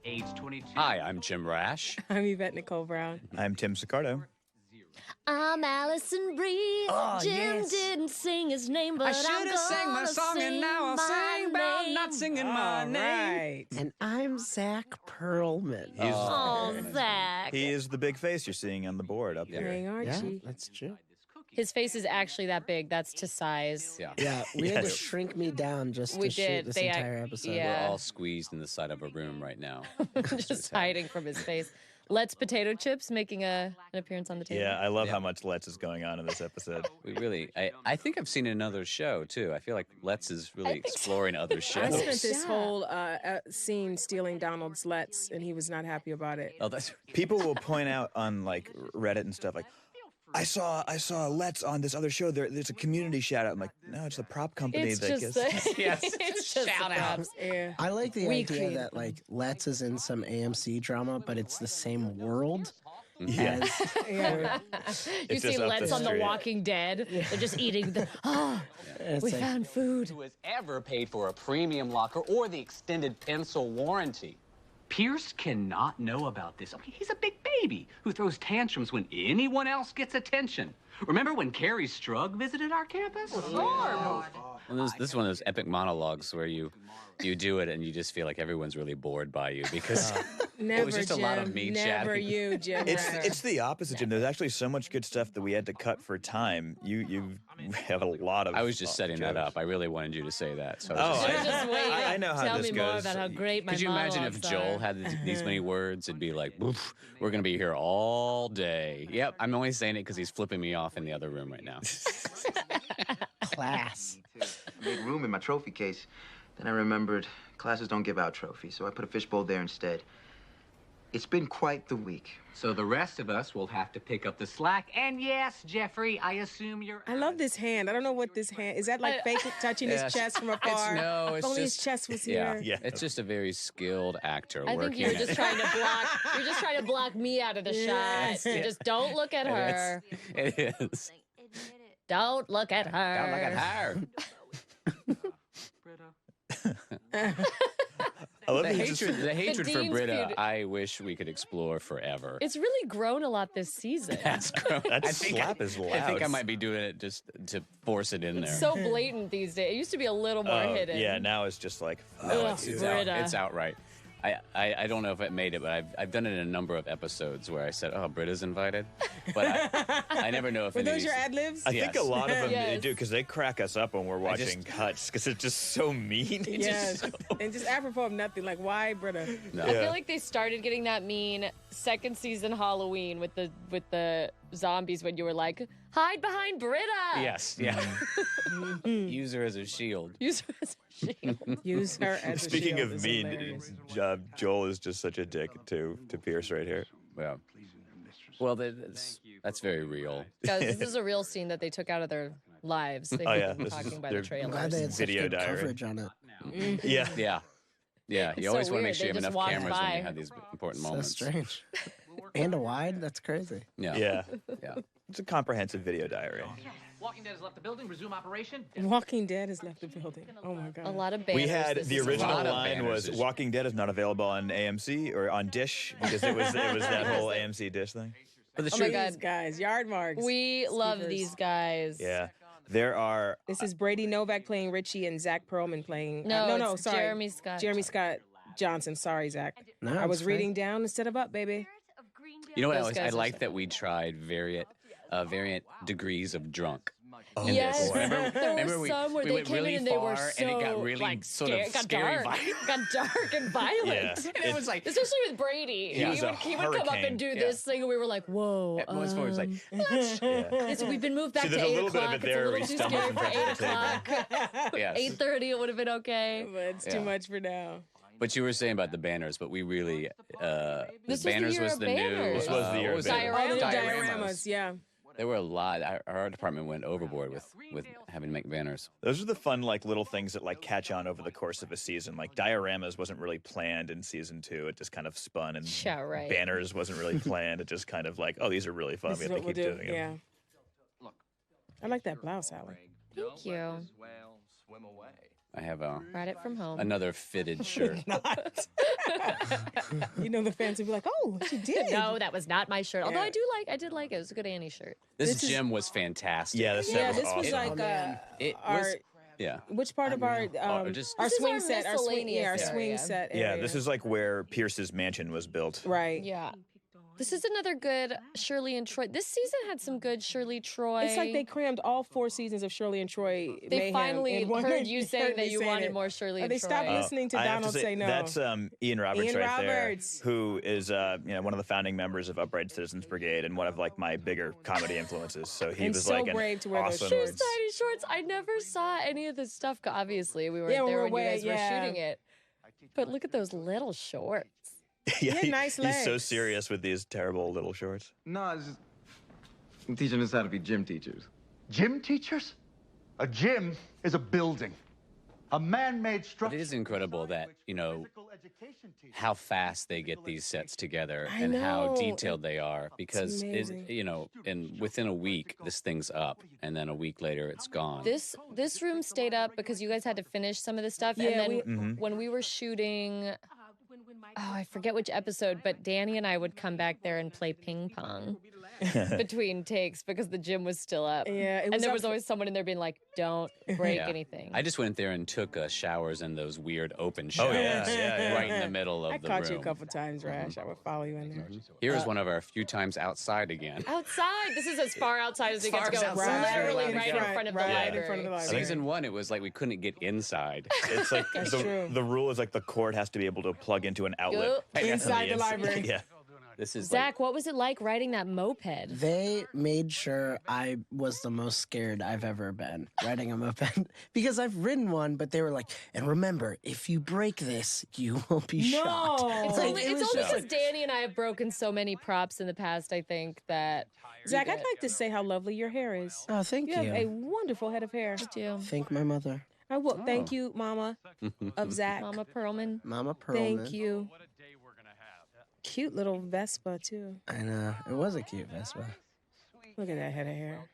Age 22. Hi, I'm Jim Rash. I'm Yvette Nicole Brown. I'm Tim Sicardo. I'm Allison Brie. Jim didn't sing his name, but I should have sang my song, and now I'll sing about not singing my name. Right. And I'm Zach Perlman. Oh, Zach. He is the big face you're seeing on the board up here. Dang, Yeah, Archie. that's true. His face is actually that big. That's to size. Yeah. Yeah, we had to Yes. shrink me down just We to shoot did. this They entire episode. yeah. We're all squeezed in the side of a room right now. Just hiding from his face. Let's Potato Chips making an appearance on the table. Yeah, I love how much Let's is going on in this episode. We really, I think I've seen another show too. I feel like Let's is really exploring other I shows. spent this whole scene stealing Donald's Let's, and he was not happy about it. Oh, that's People will point out on like Reddit and stuff like, I saw Let's on this other show. There's a community shout out. I'm like, no, it's the prop company It's that just gets. yes. it's just Shout the out. props. Yeah. I like the We idea created that like Let's is in some AMC drama, but it's the same world. Yeah. As, Yeah. You It's see just up Let's the on The street. Walking Dead. They're just eating the, it's we like, found food. Who has ever paid for a premium locker or the extended pencil warranty? Pierce cannot know about this. I mean, he's a big baby who throws tantrums when anyone else gets attention. Remember when Carrie Strug visited our campus? Well, this is one of those epic monologues where you do it and you just feel like everyone's really bored by you because Never, was just Jim. a lot of me Never chatting. you, Jim. It's the opposite, Jim. There's actually so much good stuff that we had to cut for time. You have a lot of. I was just setting that jokes. up. I really wanted you to say that. So I Oh, was just You're just waiting. I know how Tell this me more goes. about how great my Could you imagine if monologues Joel are. had these many words? It'd be like, "Oof, we're going to be here all day. Yep, I'm only saying it because he's flipping me off in the other room right now. class. I made room in my trophy case. Then I remembered classes don't give out trophies, so I put a fishbowl there instead. It's been quite the week. So the rest of us will have to pick up the slack. And yes, Jeffrey, I assume you're... I love this hand. I don't know what this hand is. That like fake touching Yes. his chest from afar? No, If it's only just his chest was yeah, here. Yeah. It's just a very skilled actor I think working. you're just trying to block. You're just trying to block me out of the Yes. shot. You just don't look at her. It is. Don't look at her. Don't look at her. I love The that you just- hatred for Dean's Britta, feud- I wish we could explore forever. It's really grown a lot this season. That's gross. That I think slap is loud. I think I might be doing it just to force it in there. It's so blatant these days. It used to be a little more hidden. Yeah, now it's just like. No, Ugh, it's Britta. it's outright. I don't know if it made it, but I've done it in a number of episodes where I said, "Oh, Britta's invited," but I never know if Were any of those these- your ad libs? I think a lot of them Yes. do because they crack us up when we're watching cuts because it's just so mean. It's Yes. just And just apropos of nothing. Like, why, Britta? No. I feel like they started getting that mean second season Halloween with the zombies when you were like, hide behind Britta. Yes, yeah. Use her as a shield. Use her as a shield. Use her as a Speaking shield of is mean, hilarious. Joel is just such a dick to Pierce right here. Yeah. Well, that's very real. Guys, this is a real scene that they took out of their lives. They've Oh, yeah, been this is talking by their- the I'm glad trailers. they had such Video good diary. coverage on it. Yeah. Yeah. Yeah. It's You always so want to weird. make sure you They have just enough walked cameras when by. you have these important So moments. strange. And a wide? That's crazy. Yeah. Yeah. Yeah. It's a comprehensive video diary. Walking Dead has left the building. Resume operation. Walking Dead has left the building. Oh my god. A lot of banners. We had This the is a original lot. of line banners. was "Walking Dead is not available on AMC or on Dish" because it was that whole AMC Dish thing. But the Oh my truth, God. These guys, yard marks. We love Sleepers. these guys. Yeah, there are. This is Brady Novak playing Richie and Zach Perlman playing. No, it's sorry. Jeremy Scott. Jeremy Scott Johnson. Sorry, Zach. No, I was it's reading down instead of up, baby. you know what? Those I guys are like so- that we tried variant degrees of drunk. Oh, Yes, Remember- there remember were we- some where we they went came really in and they were far, so and it got really like sort of scared, got scary dark, violent. got dark and violent. Yeah. And it was like, Especially with Brady, Yeah. he would come up and do this thing, and we were like, "Whoa!" at most point, it was like, It's- we've been moved back See, to there's a 8 little bit of o'clock. it It's there a where little he too stumbles scary in for front 8 of the table. o'clock. yes. 8:30, it would have been okay. But it's Yeah. too much for now. But you were saying about the banners, but we really, This was the banners year was of the new. banners. This was the year what of was banners. it? Oh, the Dioramas. dioramas, yeah. There were a lot. Our department went overboard with having to make banners. Those are the fun like little things that like catch on over the course of a season. Like dioramas wasn't really planned in season 2. It just kind of spun, and Yeah, right. banners wasn't really planned. It just kind of like, oh, these are really fun. This We is have to what we'll keep do. doing them. Yeah. I like that blouse, Allie. Thank you. Swim away. I have Brought it from home. another fitted shirt. You know, the fans would be like, "Oh, she did." No, that was not my shirt. Although Yeah. I did like it. It was a good Annie shirt. This gym was fantastic. Yeah, this set Yeah, was this awesome. was like It our. was, yeah. Which part of our just- our This is swing our set, our swing, yeah, our miscellaneous swing area. set. Yeah, Area. this is like where Pierce's mansion was built. right. Yeah. This is another good Shirley and Troy. This season had some good Shirley Troy. It's like they crammed all 4 seasons of Shirley and Troy. They mayhem finally in one- heard you saying heard that me you saying wanted it. more Shirley Oh, and they Troy. stopped listening to I have Donald to say no. That's Ian Roberts Ian right Roberts. there, who is one of the founding members of Upright Citizens Brigade and one of like my bigger comedy influences. So he And was so like an brave to wear those awesome. shorts. Tiny shorts. I never saw any of this stuff. Obviously, we weren't Yeah, when there we when were you guys away, yeah. were shooting it. But look at those little shorts. Yeah, had nice he's so legs. serious with these terrible little shorts. No, it's just I'm teaching us how to be gym teachers. Gym teachers? A gym is a building, a man-made But structure. it is incredible that, you know, how fast they get these sets together I and how know. detailed they are. Because, amazing. you know, and within a week, this thing's up. And then a week later, it's gone. This room stayed up because you guys had to finish some of the stuff. Yeah, and then when we were shooting, I forget which episode, but Danny and I would come back there and play ping pong between takes because the gym was still up. Yeah, it and was there up was for- always someone in there being like, "Don't break Yeah. anything." I just went there and took showers in those weird open showers yeah. right in the middle of I the caught room. you a couple times, Rash. I would follow you in there. Here is one of our few times outside again. Outside. This is as far outside as we get to far go. as outside. Literally Right in right in front- front of the right in library. front of the library. Season 1, it was like we couldn't get inside. It's like That's the, true. the rule is like the cord has to be able to plug into an outlet Yup. Inside the ins- library. Yeah. This is Zach, what was it like riding that moped? They made sure I was the most scared I've ever been riding a moped because I've ridden one, but they were like, and remember, if you break this, you will be No. shocked. It's Like, only it was because just- Danny and I have broken so many props in the past, I think, that... Zach, I'd like to say how lovely your hair is. Oh, thank You have you. a wonderful head of hair. you. Thank my mother, I will thank you, Mama of Zach. Mama Perlman. Mama Pearlman. Thank you. Cute little Vespa too. I know. It was a cute Vespa. Look at that head of hair.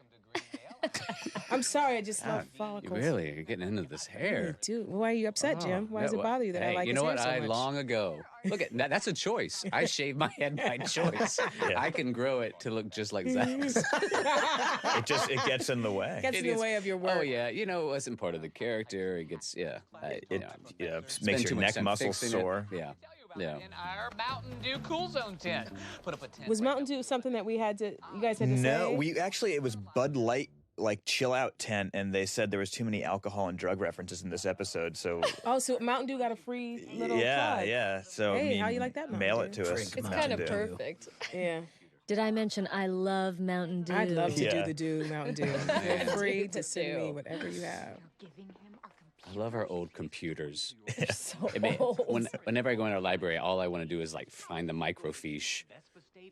I'm sorry, I just love follicles. Really? You're getting into this hair. Dude, why are you upset, Jim? Why does it bother you that I Hey, like you his know hair what? so I much? long ago. Look at that. That's a choice. I shaved my head by choice. I can grow it to look just like Zach's. It gets in the way. Gets It in the is- way of your work. Oh yeah, you know, it wasn't part of the character. It gets you It know, makes spend your too much neck time muscles fixing it. sore. Yeah, yeah. In our Mountain Dew Cool Zone tent. Put up a tent. Was Mountain Dew something that you guys had to No, say? we actually it was Bud Light like chill out tent, and they said there was too many alcohol and drug references in this episode. So Oh, so Mountain Dew got a free little yeah, plug. yeah. So I Hey, mean, how you like that, Mountain mail it Dew? to us. Drink It's Mountain kind of Dew. perfect. Yeah. Did I mention I love Mountain Dew? I'd love to Yeah. do the Dew, Mountain Dew. Yeah. Feel free Do to the send me Dew. whatever you have. I love our old computers. So I mean, old. whenever I go in our library, all I want to do is like find the microfiche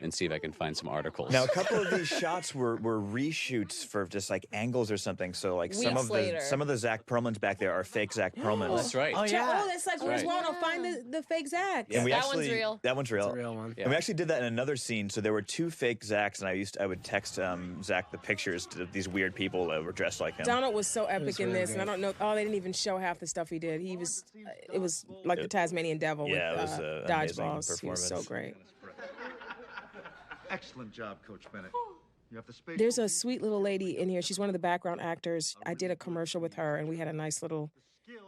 and see if I can find some articles. Now, a couple of these shots were reshoots for just like angles or something. So like Weeks later. some of the Zach Perlmans back there are fake Zach Perlmans. That's right. Oh, yeah. Oh, that's like where's right. Ronald? Find the fake Zach. And we That actually, one's real. That one's real. It's a real one. Yeah. And we actually did that in another scene. So there were 2 fake Zachs, and I would text Zach the pictures to these weird people that were dressed like him. Donald was so epic in really this, and I great. don't know. Oh, they didn't even show half the stuff he did. It was like the Tasmanian Devil Yeah, it with was an amazing dodgeballs. He was so performance. great. Excellent job, Coach Bennett. You have the space. There's a sweet little lady in here. She's one of the background actors. I did a commercial with her, and we had a nice little.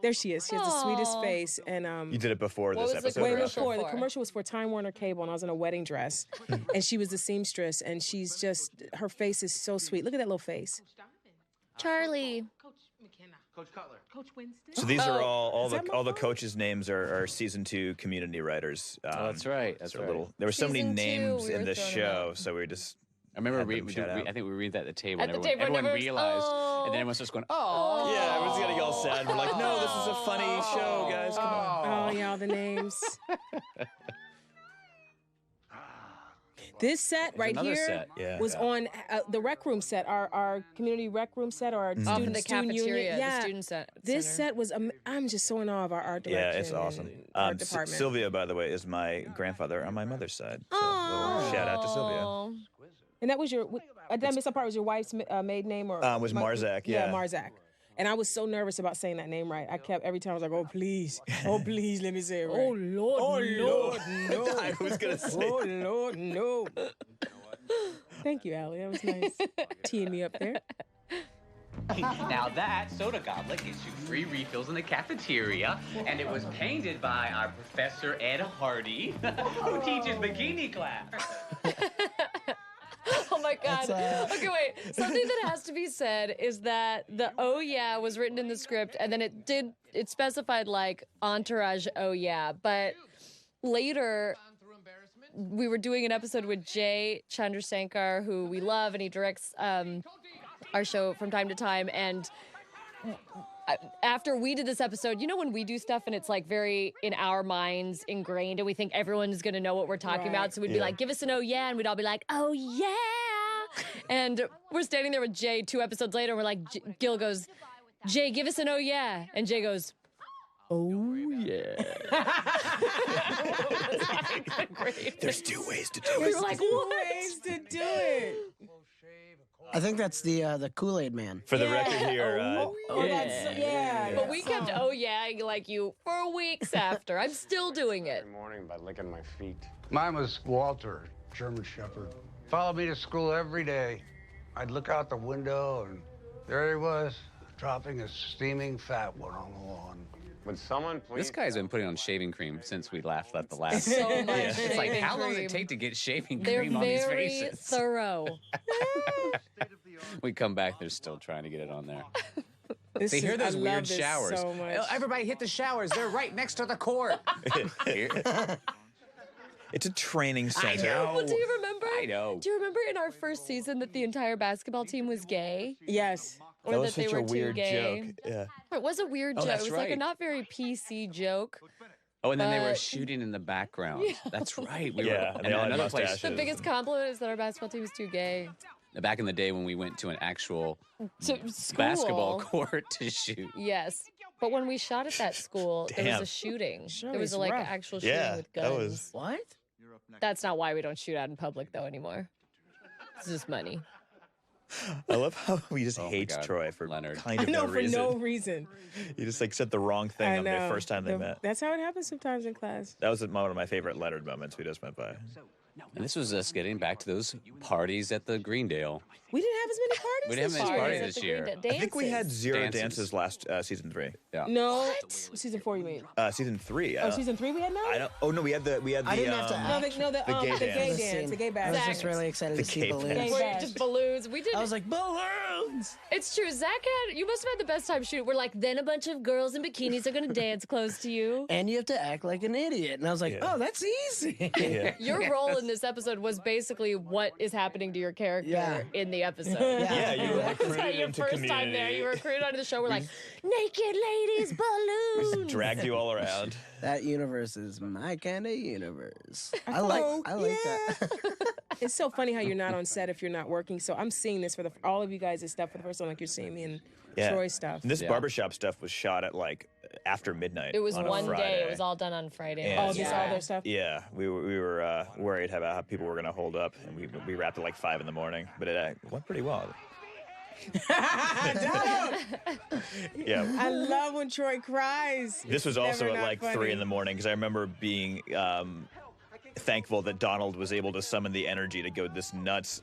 There she is. She has the sweetest Aw. face, and You did it before What this was the episode. way or commercial? after? before. The commercial was for Time Warner Cable, and I was in a wedding dress, and she was the seamstress, and she's just her face is so sweet. Look at that little face. Charlie. Coach Cutler. So these are all that my the fault? coaches' names are season 2 community writers. Oh, that's right. That's so right. there were so many Season 2, names we in were this throwing show, out. so we just. I remember Had them shout out. I think we read that at the table. At and the table, everyone everyone's, realized, "Oh." and then everyone starts going, "Oh, Yeah, everyone's getting all sad. We're like, no, this is a funny show, guys. Come on. Oh, yeah, all the names. This set right another here set. Yeah. was on the rec room set, our community rec room set, or our Off in student, the student cafeteria, union. Yeah. the student This center. set was, I'm just so in awe of our art Yeah, direction. it's awesome. and art department. Sylvia, by the way, is my grandfather on my mother's side. So little shout out to Sylvia. Aw. And that was your, did I miss that part? Was your wife's maiden name? Or Was Marzak, yeah. Marzak. And I was so nervous about saying that name right. I kept, every time I was like, oh, please, let me say it right. Oh, Lord, no. I was going to say. Oh, Lord, no. Thank you, Allie. That was nice. Teeing me up there. Now that soda goblet gets you free refills in the cafeteria, and it was painted by our Professor Ed Hardy, who teaches bikini class. Oh my God. Okay, wait. Something that has to be said is that the oh yeah was written in the script, and then it specified like entourage oh yeah, but later we were doing an episode with Jay Chandrasekhar, who we love, and he directs our show from time to time. And after we did this episode, you know when we do stuff and it's like very in our minds ingrained and we think everyone's going to know what we're talking about. So we'd be like, give us an oh yeah. And we'd all be like, oh yeah. And we're standing there with Jay 2 episodes later. And we're like, Gil goes, Jay, give us an oh yeah. And Jay goes, oh yeah. There's 2 ways to do We it. were like, Two what? ways to do it. I think that's the Kool-Aid Man. For the record here, But we kept oh yeah like you for weeks after. I'm still doing it. Every morning by licking my feet. Mine was Walter, German Shepherd. Followed me to school every day. I'd look out the window, and there he was, dropping a steaming fat one on the lawn. Would someone please? This guy's been putting on shaving cream since we laughed at the last. So much It's like, shaving how long does cream. it take to get shaving They're cream on these very faces? thorough. We come back, they're still trying to get it on there. This See, is- hear those I weird love this showers. so much. Everybody hit the showers. They're right next to the court. It's a training center. Well, do you remember? I know. Do you remember in our first season that the entire basketball team was gay? Yes. Or That was they such were a too weird gay? joke. Yeah. It was a weird joke. that's It was like a right. not very PC joke. Oh, and then they were But- shooting in the background. That's right. We Yeah, were, they all had another place. mustaches. The biggest compliment is that our basketball team is too gay. Back in the day when we went to an actual To school. basketball court to shoot. Yes. But when we shot at that school, there was Damn. a shooting. Sure, There was it's a, like rough. actual shooting Yeah, with guns. that was. What? That's not why we don't shoot out in public though anymore. It's just money. I love how he just Oh my hates God, Troy for Leonard. kind I of know, no for reason. no reason. He just like said the wrong thing I on the know. first time they met. That's how it happens sometimes in class. That was one of my favorite Leonard moments we just went by. And this was us getting back to those parties at the Greendale. We didn't have as many parties. We didn't this have as year. many Parties party at this the year. Green I think we had Dances. 0 Dances. dances last season 3. Yeah. No. Season 4, you mean? Season 3. Oh, season 3 we had none? I don't. Oh no, we had the. I didn't have to No, the gay dance. dance, the gay I bash. was just really excited The to see gay balloons. bash. Where bash. just balloons. We did. I was like, balloons! It's true. Zach had. You must have had the best time shooting. We're like, then a bunch of girls in bikinis are gonna dance close to you. And you have to act like an idiot. And I was like, Yeah. oh, that's easy. Yeah. Your role in this episode was basically what is happening to your character Yeah. in the episode. Yeah, you were That's recruited your into first community. time there. You were recruited onto the show. We're like, naked ladies, balloons. Dragged you all around. That universe is my kind of universe. I Hello. like that. It's so funny how you're not on set if you're not working. So I'm seeing this for all of you guys' stuff for the first time, like you're seeing me in Yeah. Troy stuff. And this Yeah. barbershop stuff was shot at like after midnight. It was on a one day. Friday. It was all done on Friday. Yeah. Oh, this all their stuff. Yeah, we were worried about how people were going to hold up, and we wrapped at like 5 in the morning, but it went pretty well. Yeah. I love when Troy cries. This was It's also never at not like funny. 3 in the morning because I remember being thankful that Donald was able to summon the energy to go this nuts.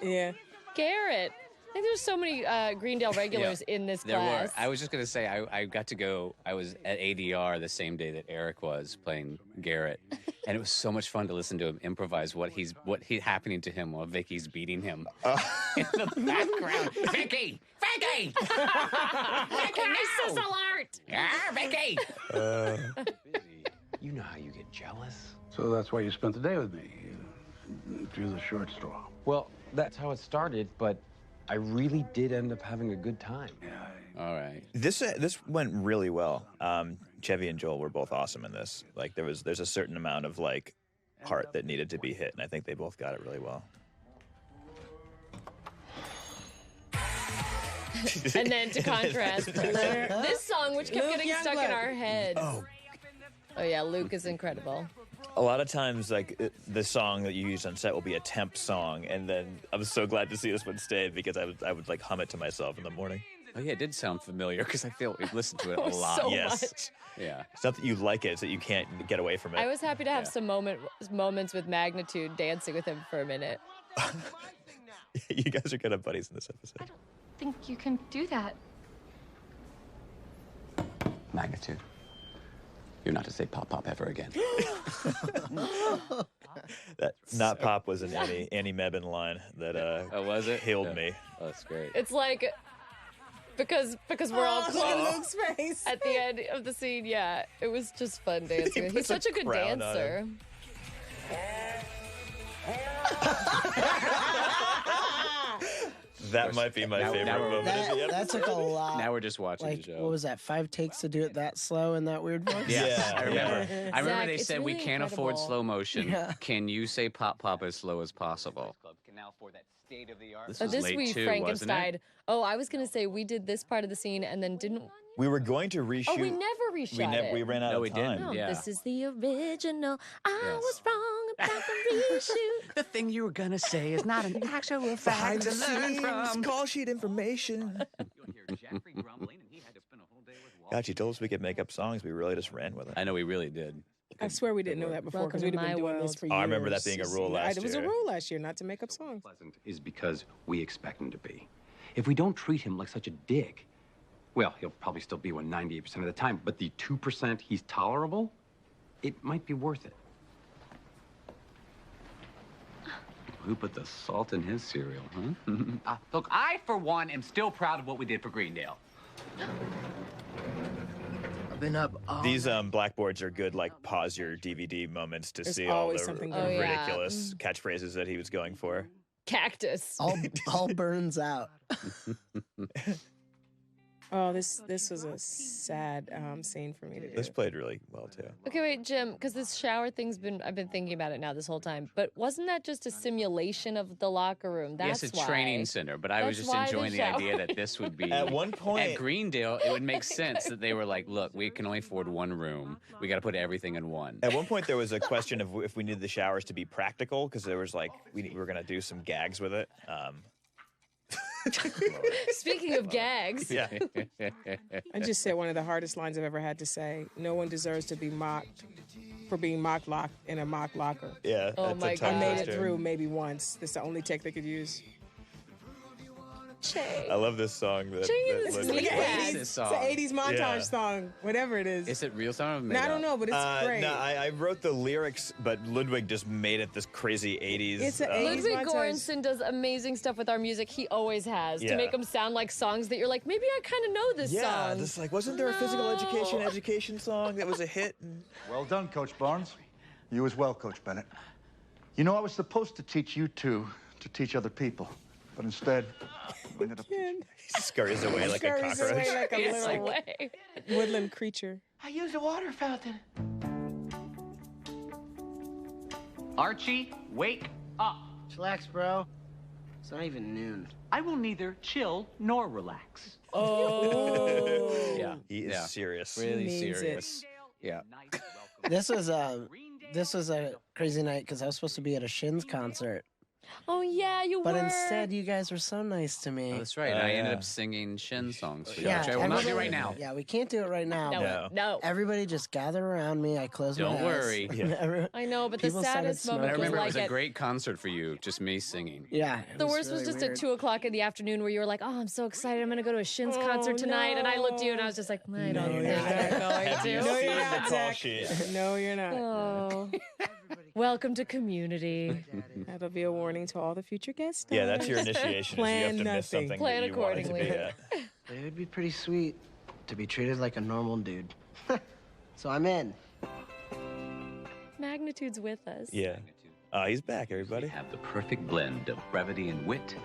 Yeah. Garrett. I think there's so many Greendale regulars in this There class. were. I was just going to say, I got to go, I was at ADR the same day that Eric was playing Garrett. And it was so much fun to listen to him improvise what he's happening to him while Vicky's beating him in the background. Vicky! Vicky! Vicky, Crisis no! alert! Ah, Vicky! You know how you get jealous. So that's why you spent the day with me. You drew the short straw. Well, that's how it started, but I really did end up having a good time. All right. This went really well. Chevy and Joel were both awesome in this. Like there's a certain amount of like heart that needed to be hit, and I think they both got it really well. And then to contrast, this song, which kept Luke getting stuck in Youngblood. our heads. Oh yeah, Luke is incredible. A lot of times, like the song that you use on set will be a temp song, and then I'm so glad to see this one stay because I would like hum it to myself in the morning. Oh yeah, it did sound familiar because I feel we've listened to it a Oh, lot. so Yes. much. Yeah. It's not that you like it; it's that you can't get away from it. I was happy to have some moments with Magnitude dancing with him for a minute. You guys are good at buddies in this episode. I don't think you can do that. Magnitude. You're not to say pop pop ever again. That not pop was an Annie Mebane line that Oh, was it? killed Yeah. me. Oh, that's great. It's like because we're all Look close at Luke's face. at the end of the scene. Yeah, it was just fun dancing. He's puts a such a good crown on dancer. That might be my favorite now we're- moment of the That episode. took a lot. Now we're just watching Like, the show. what was that? 5 takes to do it that slow in that weird voice? Yes, Yeah, I remember. yeah. I remember Zach, they it's said we really can't afford incredible. slow motion. Yeah. Can you say pop pop as slow as possible? This So was this late we too, wasn't Frankenstein. it? Oh, I was gonna say we did this part of the scene and then didn't. We were going to reshoot. Oh, we never reshot it. We ran out No, of we time. didn't. No, Yeah. this is the original. I Yes. was wrong about the reshoot. The thing you were gonna say is not an actual fact to learn from. Call sheet information. God, you told us we could make up songs. We really just ran with it. I know we really did. I swear we didn't know that before because Welcome we'd to have been my doing this world. for years. Oh, I remember that being a rule last It was a year. rule last year not to make up songs. Is because we expect him to be. If we don't treat him like such a dick, well, he'll probably still be one 98% of the time, but the 2% he's tolerable, it might be worth it. Who put the salt in his cereal, huh? Look, I, for one, am still proud of what we did for Greendale. I've been up all These blackboards are good, like pause your DVD moments to There's see all always the something good. Oh, yeah. ridiculous catchphrase that he was going for. Cactus. all burns out. Oh, this was a sad scene for me to do. This played really well too. Okay, wait, Jim, because this shower thing's I've been thinking about it now this whole time. But wasn't that just a simulation of the locker room? That's yes, a why. training center, but I was That's just why the enjoying the idea that this would be At one point, at Greendale. It would make sense that they were like, "Look, we can only afford one room. We got to put everything in one." At one point, there was a question of if we needed the showers to be practical because there was like we were gonna do some gags with it. Speaking of gags, Yeah. I just said one of the hardest lines I've ever had to say. No one deserves to be mocked for being mock locked in a mock locker. Yeah. Oh that's my a tongue I made it twister. through maybe once. That's the only tech they could use. Che. I love this song. That, Jeez, that it's Ludwig like plays. that. This It's song. an 80s montage Yeah. song, whatever it is. Is it real song or made No, I don't up? know, but it's great. No, I wrote the lyrics, but Ludwig just made it this crazy 80s. It's an 80s Ludwig montage. Göransson does amazing stuff with our music. He always has Yeah. to make them sound like songs that you're like, maybe I kind of know this Yeah, song. just like wasn't there a physical education song that was a hit? Well done, Coach Barnes. You as well, Coach Bennett. You know, I was supposed to teach you two to teach other people, but instead, I ended up teaching. He scurries away like a Scurries away cockroach. like a It's little away. woodland creature. I use a water fountain. Archie, wake up. Chillax, bro. It's not even noon. I will neither chill nor relax. Oh. Yeah, He is yeah. serious. Really means it. serious. Yeah. This was a crazy night because I was supposed to be at a Shins concert, Oh yeah, you but were. instead you guys were so nice to me. Oh, that's right. Oh, I ended yeah. up singing Shin songs for you, Yeah, which I will not do everybody- right now. Yeah, we can't do it right now. no, but no. Everybody just gather around me. I close my Don't eyes. worry. Yeah. I know, but the People started saddest But moment I smoking. was remember it like was a at great concert for you, just me singing. Yeah. it the was worst was really just weird. at 2:00 in the afternoon where you were like, "Oh, I'm so excited! I'm gonna go to a Shins concert tonight." And I looked at you and I was just like, "I don't think you're I'm going Have you to." No, seen you're the not, call Zach. sheet? No, you're not. Oh. Welcome to Community. That'll be a warning to all the future guests. Yeah, that's your initiation. Is you Plan have to miss nothing. something Plan that you wanted to be accordingly. at. It would be pretty sweet to be treated like a normal dude. So I'm in. Magnitude's with us. Yeah. He's back, We everybody. have the perfect blend of brevity and wit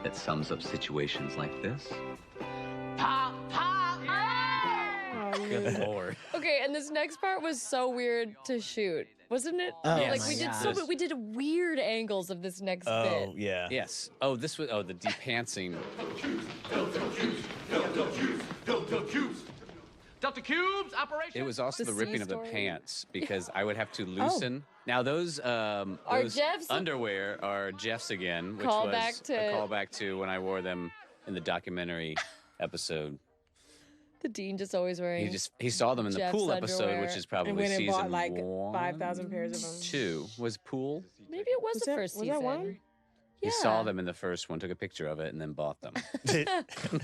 that sums up situations like this. Pop, pop, Oh, Good Luke. lord. Okay, and this next part was so weird to shoot, wasn't it? Oh, like my we did gosh. we did weird angles of this next Oh, bit. yeah. Yes. Oh, this was the depantsing. Delta Cubes, operation. It was also The the ripping sea of the story? pants because I would have to loosen. Now those Jeff's? underwear are Jeff's again, which Callback was to- a callback to when I wore them in the documentary episode. The dean just always wearing. He saw them in the Jeff's pool episode, underwear. which is probably And went and season bought like 1, 5,000 pairs of them. 2 was pool. Maybe it was the first was season. that one? He saw them in the first one, took a picture of it, and then bought them.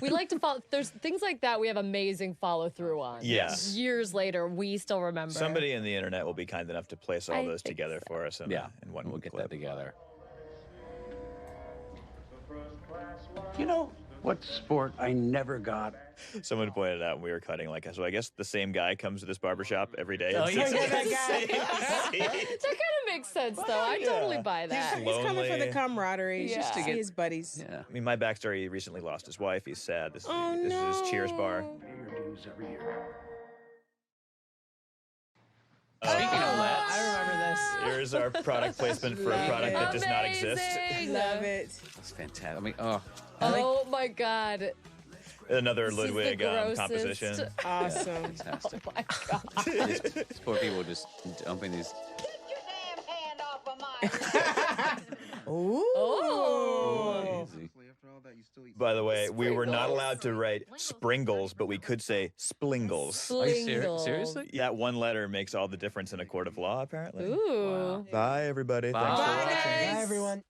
We like to follow. There's things like that we have amazing follow through on. Yes. Years later, we still remember. Somebody in the internet will be kind enough to place all I those think together so. for us in, in one We'll get clip. that together. You know what sport I never got? Someone pointed out when we were cutting, like, so I guess the same guy comes to this barbershop every day. Oh, and yeah. sits in that the guy. same seat. That kind of makes sense, though. I totally buy that. He's coming for the camaraderie. Yeah. Just to get his buddies. Yeah. I mean, my backstory, he recently lost his wife. He's sad. This, Oh, this is his Cheers bar. Your dues every year. Speaking of that, I remember this. Here's our product placement for a product that does not exist. Amazing. Love it. that's fantastic. I mean, oh, Oh my God. Another This is the Ludwig grossest. composition. Awesome. fantastic. Oh my God. These poor people just dumping these. Ooh. Oh. Easy. By the way, we were not allowed to write Springles, but we could say Splingles. Are you Slingles. seriously? That one letter makes all the difference in a court of law, apparently. Ooh. Bye, everybody. Bye. Thanks for Bye, watching. guys. Bye, everyone.